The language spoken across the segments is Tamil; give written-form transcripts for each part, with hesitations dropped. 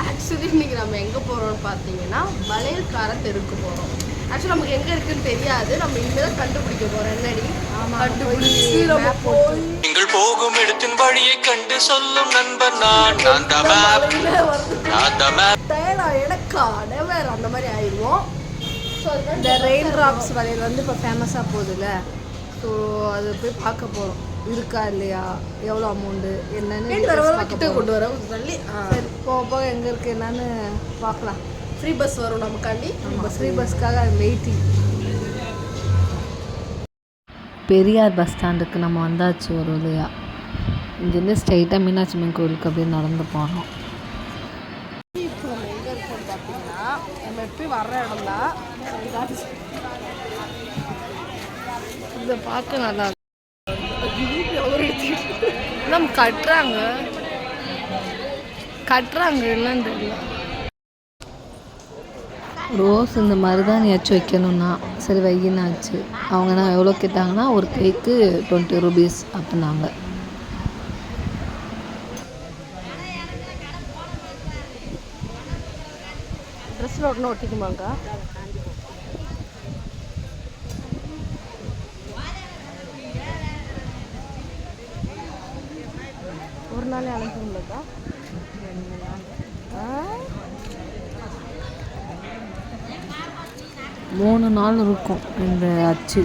ஆக்சுவலி இன்றைக்கி நம்ம எங்கே போகிறோம்னு பார்த்தீங்கன்னா வளையல்கார தெருக்கு போகிறோம். ஆக்சுவலி நமக்கு எங்கே இருக்குன்னு தெரியாது. நம்ம இனிமேல் தான் கண்டுபிடிக்க போகிறோம். என்னடி கண்டுபிடிச்சி நம்ம போய் நீங்கள் போகும் இடத்தின் வழியை கண்டு சொல்லும் நண்பன் நான் எனக்கா வேறு அந்த மாதிரி ஆயிடுவோம். ஸோ இந்த ரெயின் ட்ராப்ஸ் வளையல் வந்து இப்போ ஃபேமஸாக போகுதுல்ல. ஸோ அது போய் பார்க்க போகிறோம். இருக்கா இல்லையா, எவ்வளோ அமௌண்ட்டு என்னன்னு கிட்ட கொண்டு வர சொல்லி சரி போக போக எங்கே இருக்குது என்னன்னு பார்க்கலாம். ஃப்ரீ பஸ் வரும் நமக்காண்டி. ஃப்ரீ பஸ்க்காக வெயிட்டிங். பெரியார் பஸ் ஸ்டாண்டுக்கு நம்ம வந்தாச்சு ஒரு இல்லையா. இங்கேருந்து ஸ்ட்ரைட்டாக மீனாட்சி அம்மன் கோயிலுக்கு அப்படியே நடந்து போனோம். இப்போ நம்ம எங்கே இருக்கோம்னு பார்த்தீங்கன்னா நம்ம எப்பயும் வர்ற இடம் தான். இதை பார்க்க நல்லா நம்ம கட்டுறாங்க என்னன்னு தெரியல. ரோஸ் இந்த மாதிரி தான் ஏதாச்சும் வைக்கணும்னா சரி வையினாச்சு. அவங்க நான் எவ்வளோ கேட்டாங்கன்னா ஒரு கேக்கு 20 rupees அப்படின்னாங்க. ட்ரெஸ்ஸில் ஒட்டினா ஒட்டிக்குமாங்க. ஒரு நாளே அழைச்சிருந்தா 3 நாள் இருக்கும் இந்த அச்சு.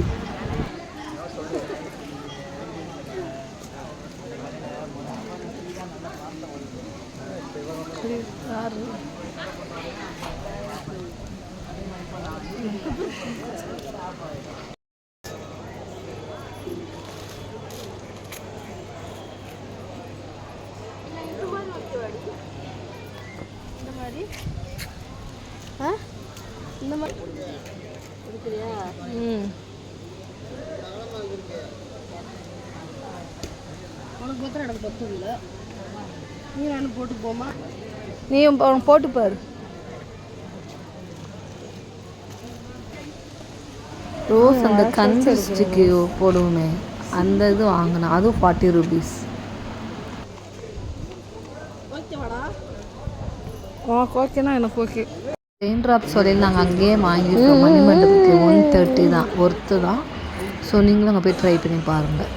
இந்த மாதிரி இருக்கிறியா? உனக்கு பத்திரம் எனக்கு பத்தம் இல்லை. நீ நான் போட்டு போமா. நீ போட்டு பாரு. ரோஸ் அந்த கன்சிஸ்டிக்கு போடுவோமே அந்த இது வாங்கினேன். அதுவும் 40 rupees. ஓகேவாடா? ஓகேனா எனக்கு ஓகே. ரெயின் ட்ராப்ஸ் சொல்லி நாங்கள் அங்கேயே வாங்கிட்டோம். மணிமண்டபத்துக்கு 130 தான், ஒர்த்து தான். ஸோ நீங்களும் அங்கே போய் ட்ரை பண்ணி பாருங்கள்.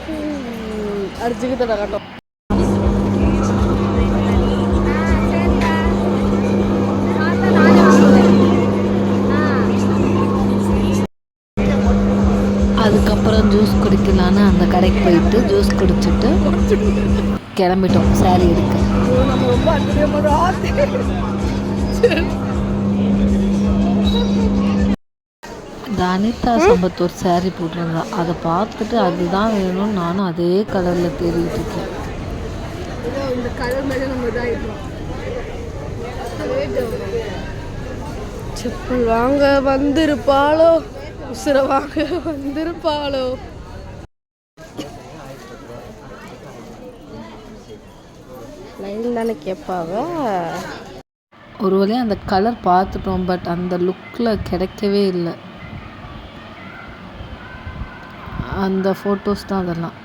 அடிச்சுக்கு தட காட்டும். அதுக்கப்புறம் ஜூஸ் குடிக்கலான்னு அந்த கடைக்கு போயிட்டு ஜூஸ் குடிச்சிட்டு கிளம்பிட்டோம் சாரி எடுக்க. நம்ம ரொம்ப அனிதா சம்பத் ஒரு சாரீ போட்டிருந்தா. அதை பார்த்துட்டு அதுதான் வேணும்னு நானும் அதே கலரில் தேடிட்டு இருக்கேன். இந்த கலர் மேலே நம்ம இதாகிட்டோம். செப்பல் வாங்க வந்திருப்பாளோ, உசுரை வாங்க வந்திருப்பாளோ. லைன் தானே கேட்பாவ. ஒரு வழியாக அந்த கலர் பார்த்துட்டோம். பட் அந்த லுக்கில் கிடைக்கவே இல்லை. அந்த ஃபோட்டோஸ் தான் அதெல்லாம்.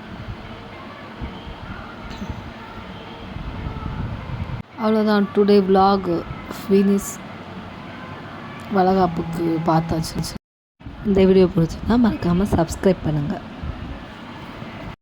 அவ்வளோதான். Today vlog finish. வளகாப்புக்கு பார்த்தாச்சு. இந்த வீடியோ பிடிச்சிருந்தா மறக்காமல் சப்ஸ்கிரைப் பண்ணுங்கள்.